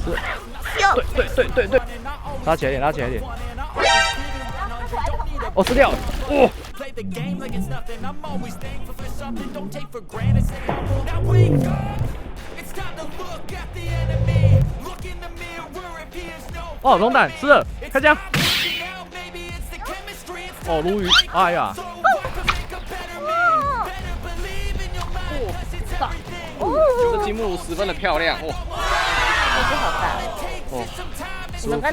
对，拉起来一点。哦，撕掉了，哦。哦，龙胆吃了，开枪！哦，鲈鱼，哎呀！大！这金目十分的漂亮，哇！这好大哦！你们刚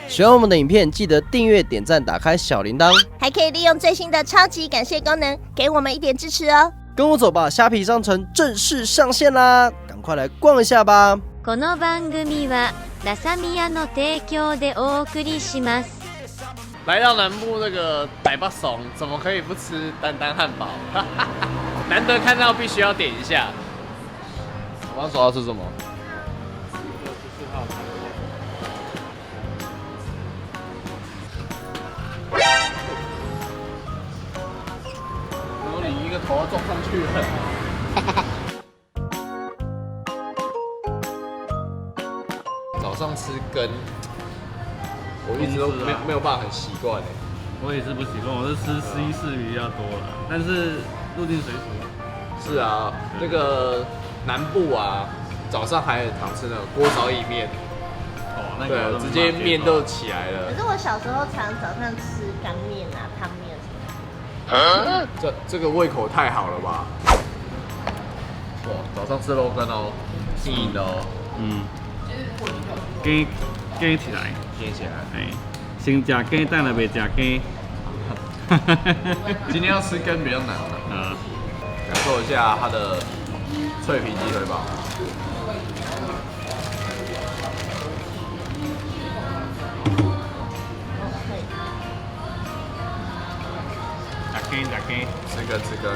喜欢我们的影片，记得订阅、点赞、打开小铃铛，还可以利用最新的超级感谢功能，给我们一点支持哦。跟我走吧，虾皮商城正式上线啦！赶快来逛一下吧。この番組はラサミヤの提供でお送りします。来到南部这个台北怂，怎么可以不吃丹丹汉堡？难得看到，必须要点一下。我刚说要吃什么？14号。然后你一个头要撞上去了。早上吃羹，我一直都没有办法很习惯哎。我也是不习惯，我是吃西式比较多了，但是入境水煮。是啊，那个南部啊，早上还很常吃那种锅烧意面。哦，那对，个直接面都起来了。可是我小时候常早上吃干面啊、汤面什么的。这个胃口太好了吧？哇，早上吃肉羹哦，硬的哦。嗯。煎起来，哎，先加煎，但了没加煎。今天要吃羹比较难了。感受一下它的脆皮鸡腿堡。加煎，吃羹，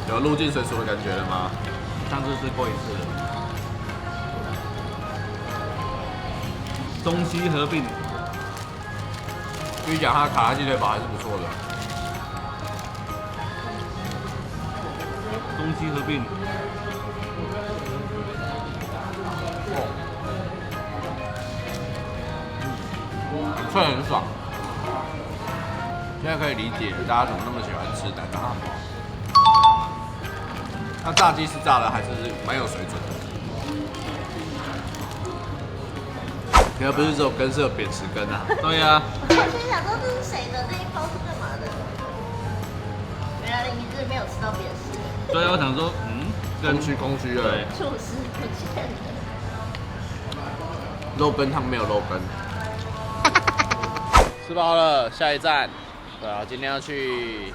有入境水煮的感觉了吗？上次吃过一次了。中西合并，跟你讲，它的卡拉鸡腿堡还是不错的。中西合并，很脆很爽。现在可以理解大家怎么那么喜欢吃丹丹汉堡。那炸鸡是炸的还是蛮有水准的。你要不是只有羹，是有扁食羹啊？对呀。我心想说这是谁的？那一包是干嘛的？原来你是没有吃到扁食。所以我想说，空虚了。对，厨师不见了。肉羹汤没有肉羹。吃饱了，下一站。对啊，今天要去，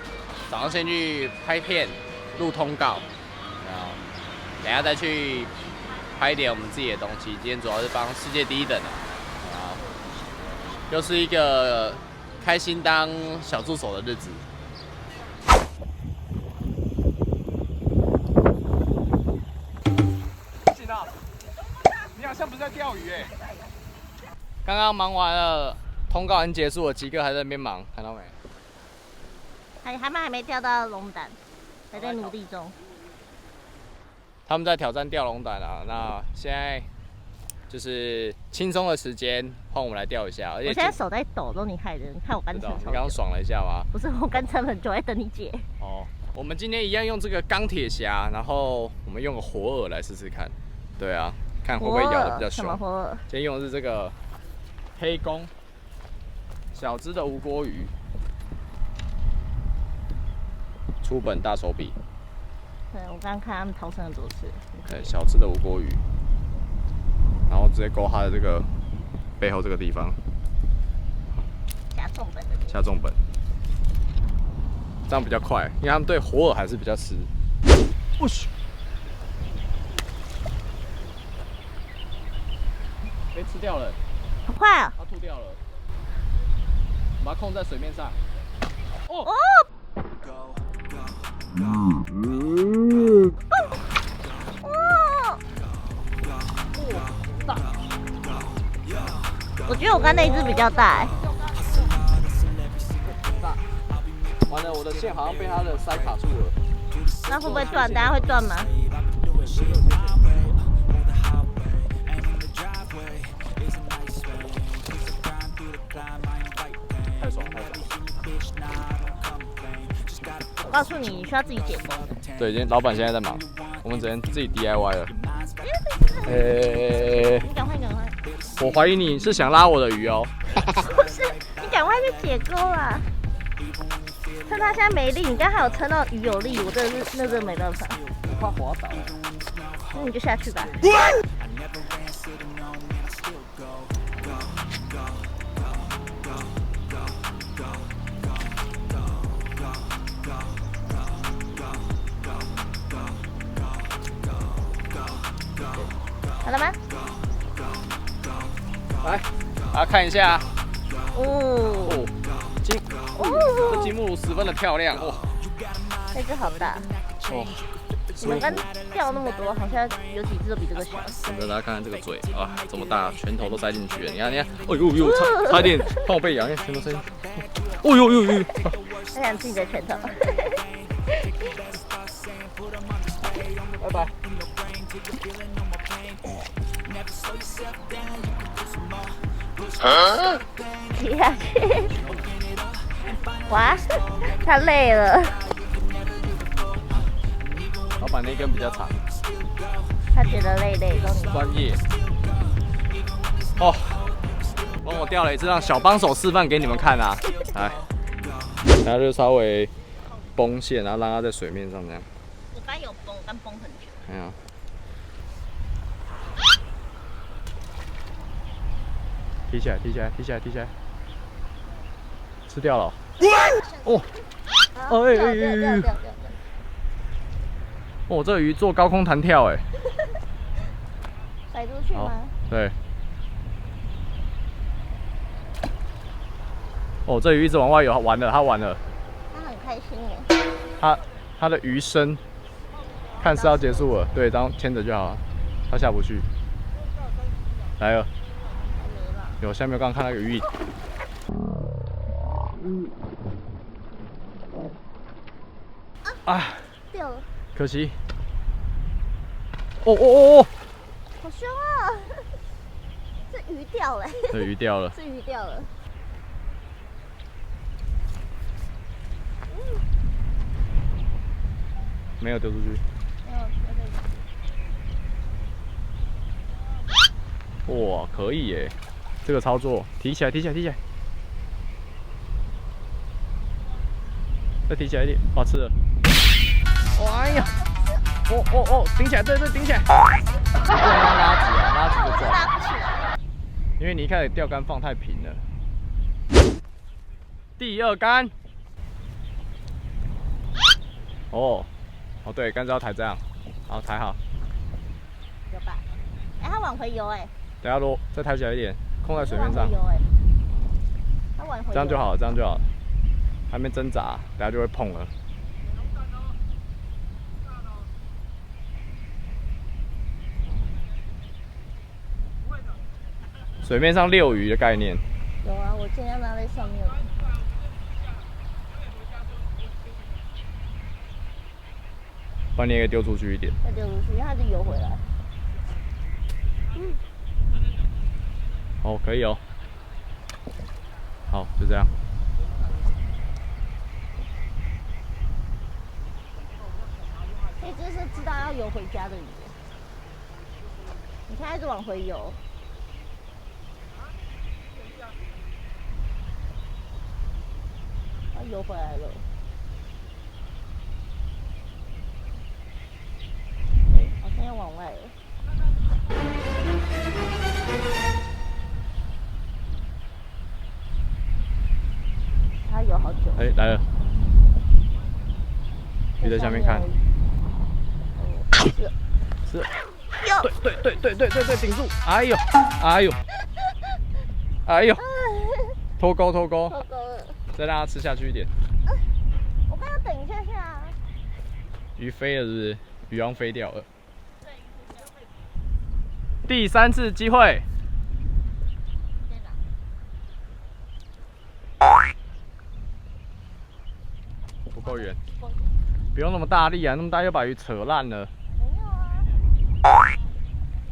早上先去拍片，录通告，然后等一下再去拍一点我们自己的东西。今天主要是帮世界第一等啊，又是一个开心当小助手的日子。不行啊，你好像不是在钓鱼哎。刚刚忙完了，通告已经结束了，几个还在那边忙，看到没？他们还没钓到龙胆，还在努力中。他们在挑战钓龙胆啊，那现在就是轻松的时间，换我们来钓一下。而且我现在手在抖，都你害的。你看我干撑超久。你刚刚爽了一下吗？不是，我干撑很久，在等你姐。哦，我们今天一样用这个钢铁虾，然后我们用个活饵来试试看。对啊，看会不会咬得比较凶。什么活饵？今天用的是这个黑公，小只的无锅鱼。出本大手笔。对，我刚刚看他们逃生了多次。对，小只的无锅鱼，然后直接勾它的这个背后这个地方。下重本。下重本，这样比较快，因为他们对活饵还是比较吃。我去，被吃掉了。好快啊！它吐掉了。我们把它控在水面上。哦。大！我觉得我刚那一只比较大哎。大！完了，我的线好像被它的鳃卡住了。那会不会断？等下会断吗？太爽了！我告诉你，你需要自己解封。对，今天老板现在在忙，我们只能自己 DIY 了。你赶快，赶快！我怀疑你是想拉我的鱼哦。不是，你赶快去解钩啊！趁他现在没力，你刚才有撑到鱼有力，我真的是那真的没办法。我怕滑倒。那你就下去吧。好了吗？来，大家看一下。哦，这金目十分的漂亮哦。那只好大。哦，你们刚钓那么多，好像有几只都比这个小。真的，大家看看这个嘴啊，这么大，拳头都塞进去了。你看，哎呦，差点看我背痒，拳头塞进去。哦呦，他想自己的拳头。拜拜。踢下去。哇，他累了。老板那根比较长。他觉得累，终于。专业。哦，帮我钓了一次，让小帮手示范给你们看啊。来，然后就稍微绷线，然后让它在水面上这样。我刚有绷，但绷很久。哎呀。提起来，吃掉了。哦，掉。哦，这个鱼做高空弹跳，哎。甩出去吗？对。哦，这鱼一直往外游，完了，它完了。他很开心耶。它的鱼身，看是要结束了，对，这样牵着就好了，它下不去。来了。有，下面刚刚看到有鱼。啊！掉了。可惜。哦！好凶啊！是鱼掉了。对，鱼掉了。是鱼掉了。没有丢出去。哇，可以耶！这个操作，提起来，再提起来一点，好吃了。哎呀！哦，顶起来，对，顶起来。不能拉直啊，拉直就撞。拉不起来。因为你一开始钓竿放太平了。第二竿。哦，对，竿子要抬这样，好，抬好。有吧？哎，它往回游哎。等下再抬起来一点，控在水面上。它往回游。这样就好，还没挣扎，等下就会碰了。水面上遛鱼的概念。有啊，我尽量拉在上面。不然你也可以丢出去一点。再丢出去，因为它就游回来。哦，可以哦。好，就这样。这只是知道要游回家的鱼。你看，它一直往回游。它游回来了。好像要往外了。它游好久。哎，来了。你在下面看。是。对，顶住！哎呦！脱钩！脱钩了。再让它吃下去一点。我刚刚等一下。鱼飞了是不是？鱼要飞掉了。第3次机会。不够远。不用那么大力啊，那么大又把鱼扯烂了。没有啊。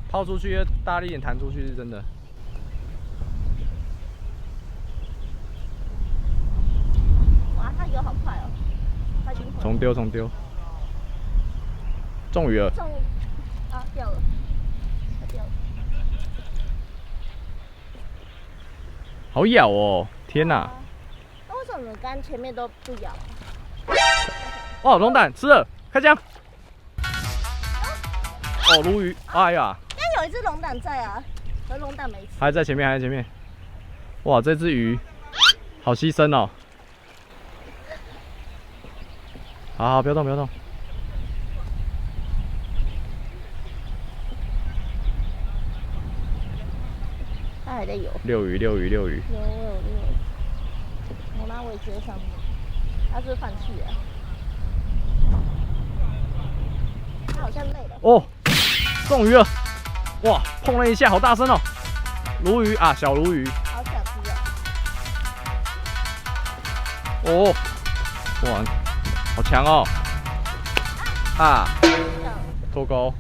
抛出去大力一点弹出去是真的。哇，它游好快哦！它已经重丢。中鱼了。中啊，掉了，它掉了。好咬哦！天哪！那为什么刚前面都不咬？哦，龙胆吃了，开枪！哦，鲈鱼，哎呀，但有一只龙胆在啊，可是龙胆没吃。还在前面。哇，这只鱼好牺牲哦。好，不要动。它还在游。六鱼。有。我拿尾接上面，它是不是放弃了？它好像累了。哦，中鱼了！哇，碰了一下，好大声哦！鲈鱼啊，小鲈鱼。好小只哦，哦。哇，好强哦！啊，脱钩。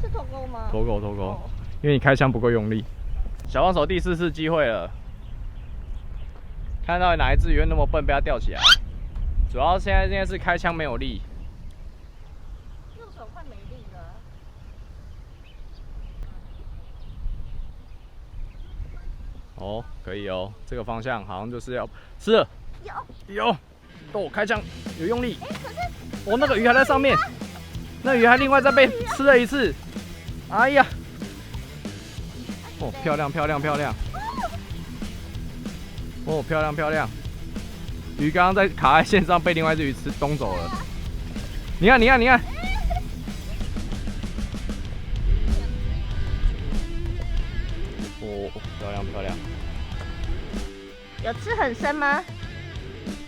是脱钩吗？脱钩，因为你开枪不够用力。小帮手第4次机会了，看到哪一只鱼会那么笨被它吊起来？主要现在是开枪没有力。右手快没力了。哦，可以哦，这个方向好像就是要吃了。有，哦，开枪有用力。哦，那个鱼还在上面，那鱼还另外再被吃了一次。哎呀！哦，漂亮！哦，漂亮！鱼刚刚在卡在线上，被另外一只鱼东走了。你看！哦，漂亮！有吃很深吗？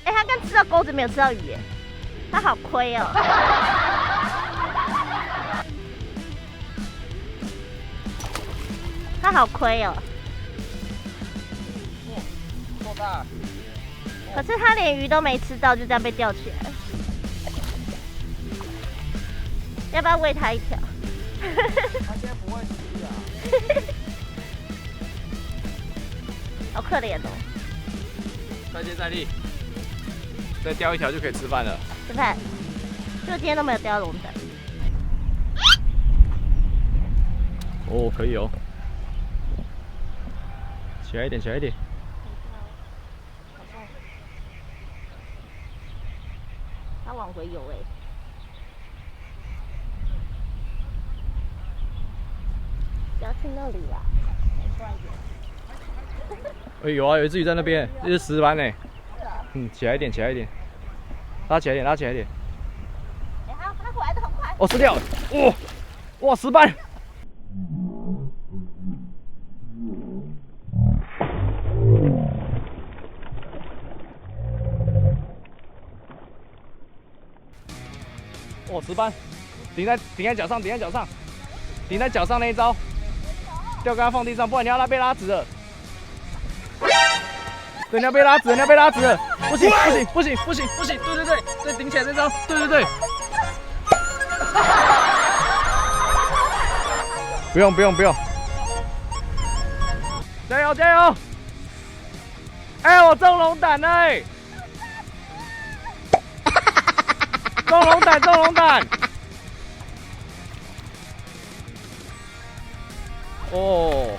哎，他刚吃到钩子，没有吃到鱼耶，他好亏哦。他好亏哦。够大。可是他连鱼都没吃到，就这样被吊起来了。要不要喂他一条？他现在不会吃啊。好可怜哦。再接再厉，再钓一条就可以吃饭了。吃饭。就今天都没有钓龙胆。哦，可以哦。起来一点。他往回游哎。不要去那里啦，快一点。哎，有啊，有一只鱼在那边，这是石斑呢。起来一点，拉起来一点。哎，他回来的很快。哦，吃掉了，哇，石斑。哦，石斑，顶在脚上，顶在脚上那一招，钓竿放地上，不然你要被拉直了。对，你要被拉直了，不行，对，顶起来这招，对。不用，加油！哎，我中龙胆了！中龙胆！哦，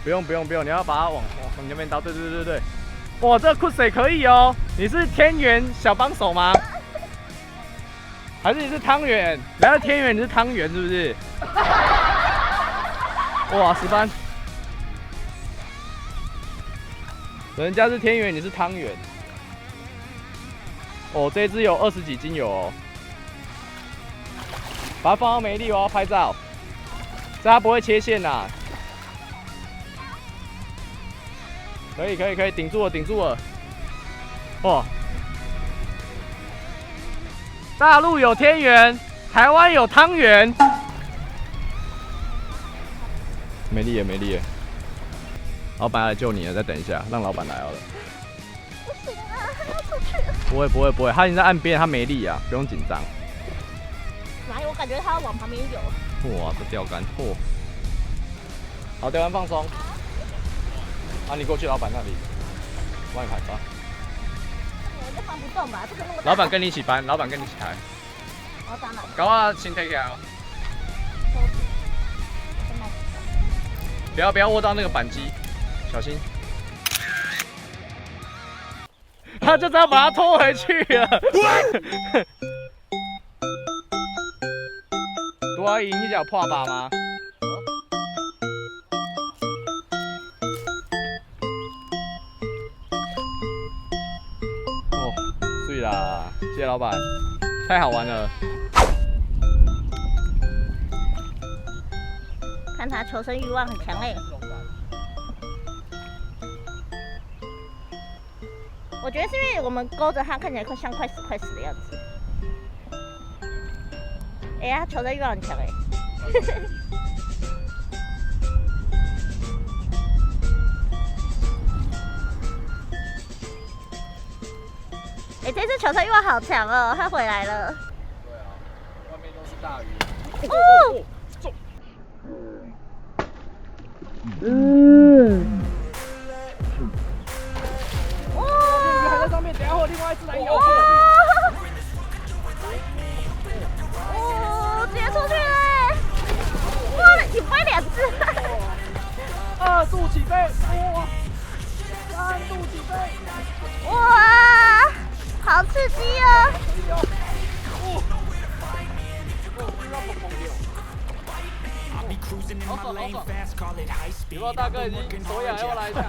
不用，你要把它往你那边倒，对。哇，这酷水可以哦！你是天元小帮手吗？还是你是汤圆？来到天元你是汤圆是不是？哇，石斑！人家是天元，你是汤圆。哦，这只有20几斤有哦。把它放到美丽，我要拍照，这它不会切线呐。可以，顶住了。哇！大陆有天元，台湾有汤圆。美丽耶！老板来救你了，再等一下，让老板来好了。不行啊，还要出去。不会不会不会，他已经在岸边，他没力啊，不用紧张。哪有？我感觉他往旁边游。哇，这钓竿，嚯！好，钓竿放松。啊，你过去老板那里，帮你抬吧。我就搬不动吧，这个那么大。老板跟你一起搬，老板跟你一起抬。我当然。搞啊，先抬起来哦。不要握到那个扳机，小心。他就这样把它拖回去了。杜阿姨，你脚破把吗？哦，对啦，谢谢老板，太好玩了。看他求生欲望很强哎。我觉得是因为我们勾着他，看起来像快死的样子。哎、他求生欲望很强哎。哎、这次求生欲望好强哦，他回来了。对啊，外面都是大鱼。哦。中。鱼还在上面，等下会有另外一只来咬。哦，直接出去了！哇，你飞2只！2度起飞，哇！3度起飞，哇，好刺激哦！好爽好爽！有没有大哥已经手痒，要不要来一下？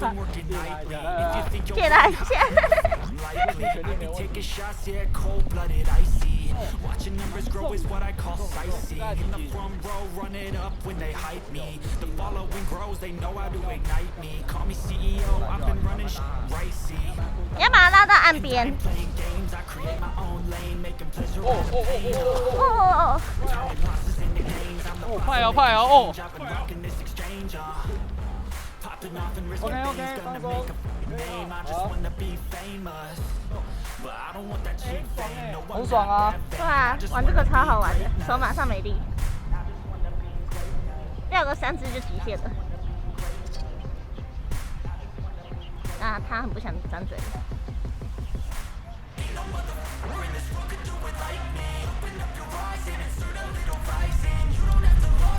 借来一下。Watching numbers grow is what I call sightseeing. In the front row, run it up when they hype me. The following grows, they know how to ignite me. Call me CEO, I've been running right, see. 你要把它拉到岸边。Playing games, I create my own lane, making pleasure 哦。哦，快哦快哦哦！ I've been rocking this exchange, popping off and risking things, gonna make a name. I just wanna be famous. But I don't want that cheap fame. No 很爽啊！对啊，玩这个超好玩的，手马上没力，钓个3只就极限了。啊，他很不想张嘴。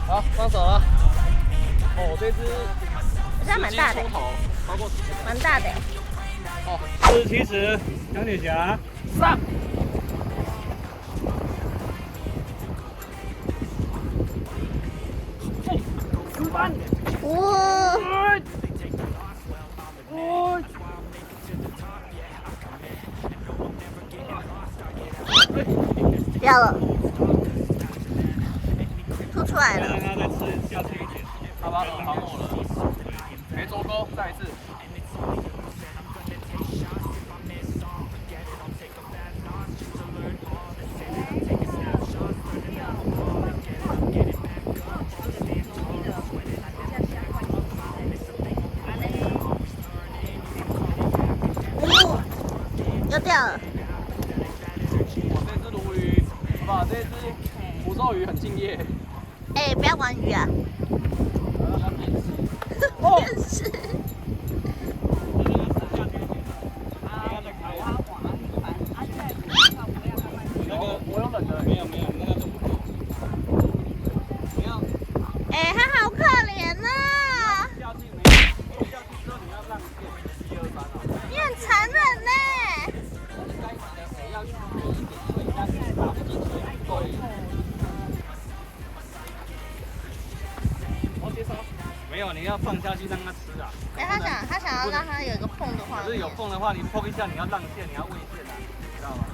好，放手了。哦，这只这蛮大的，超过蛮大的。哦47尺，钢铁侠上。3。哇！掉了，吐出来了。让它再吃下去一点。他把手绑我了，没捉钩，再一次。又掉了。我这只鲈鱼，哇，这只福寿鱼很敬业。哎、不要玩鱼啊！哦，电视。我有冷的，没有，那个就不够。没有。哎、他好可怜啊！掉进没？掉进之后你要让线，1、2、3啊。你很残忍呢。该死的谁要去一点，因为你那边打不进去，够力。我接收。没有，你要放下去让它吃啊。哎、他想要让它有一个缝的话，可是有缝的话，你碰一下，你要让线，你要喂线啊，知道吗？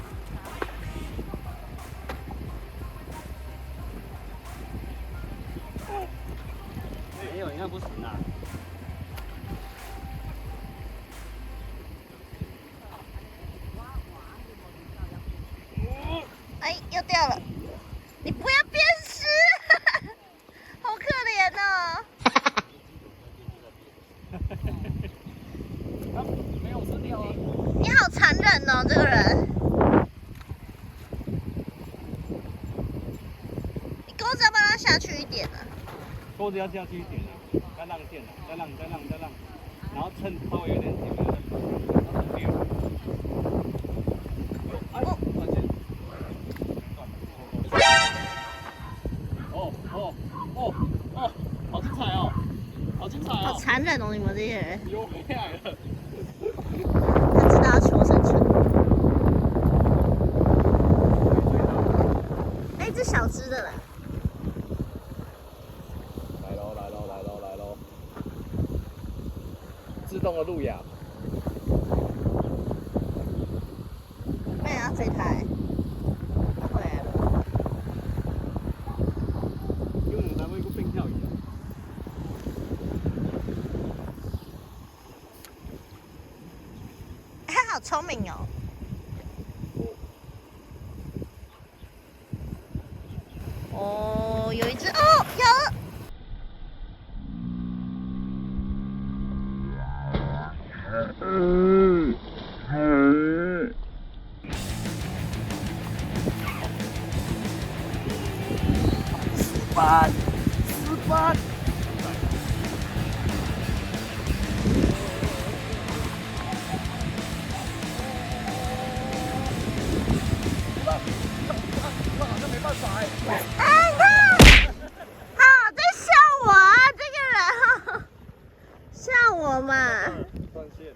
没有，你那不行啊。哎，又掉了！你不要变湿，好可怜哦。没有吃掉啊。你好残忍哦，这个人。要下去一点啊。钩子要下去一点啊，再浪线啊，再浪，然后趁稍微有点紧了，然后溜。好精彩哦！好精彩哦！好残忍哦，你们这些人。又回来了。他知道要求生存。哎，这小只的啦。来喽！自动的路亚。那也要追它欸。它回来了。因为咱们一个并跳一样。它好聪明哦。哦，有一只哦，有。哎，你看，在笑我啊，这个人，笑我嘛。断线了，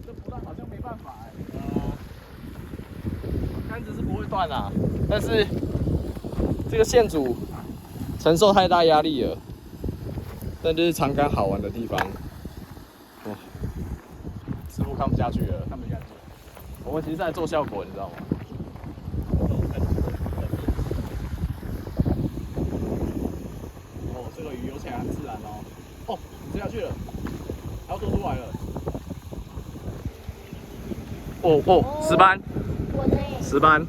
这不断好像没办法杆子是不会断啦，但是这个线组承受太大压力了。但这是长杆好玩的地方。哇，师傅看不下去了，看不下去。我们其实在做效果，你知道吗？哦，这个鱼游起来很自然哦。哦，吃下去了，还要多出来了。哦，10班，10班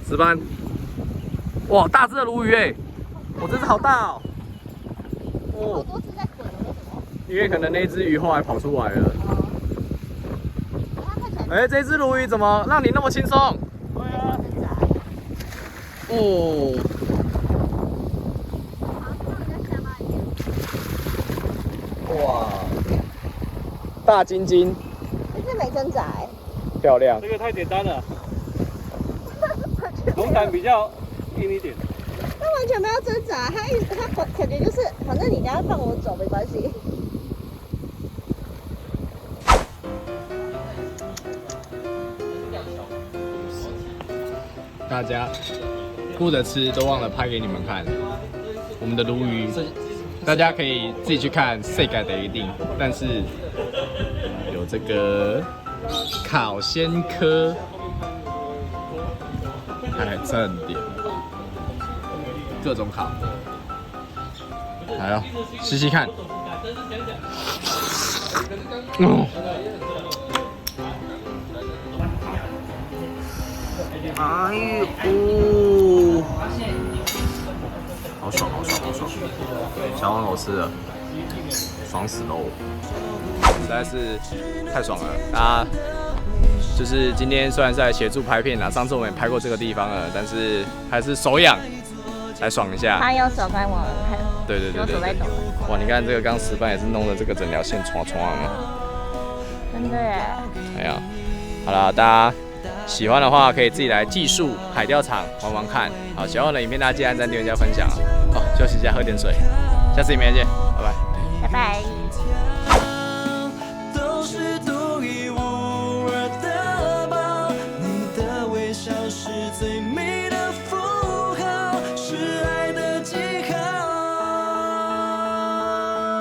，10班。哇，大只的鲈鱼哎！我这只好大哦。好多只在滚，为什么？因为可能那只鱼后来跑出来了。哎，这只鲈鱼怎么让你那么轻松？对啊。哦。哇，大金金。这是没挣扎哎。漂亮。这个太简单了，龙胆比较硬一点。他完全没有挣扎，他感觉就是，反正你等下放我走没关系。大家顾着吃，都忘了拍给你们看我们的鲈鱼。大家可以自己去看世界的一定，但是有这个烤鲜科，还正点，各种烤。来哦，试试看。哎呦，好爽，好爽，好爽！小黄狗吃了，爽死喽！实在是太爽了，大家就是今天虽然是来协助拍片啦，上次我们也拍过这个地方了，但是还是手痒，来爽一下。他用手在往看，对，用手在抖。哇，你看这个刚10班也是弄得这个整条线唰啊！真的耶！哎呀，好啦，大家喜欢的话可以自己来技术海钓场玩玩看。好，喜欢我的影片大家记得按赞、订阅、加分享啊！好，休息一下，喝点水，下次影片见，拜拜。拜拜。都是独一无二的宝，你的微笑是最美的符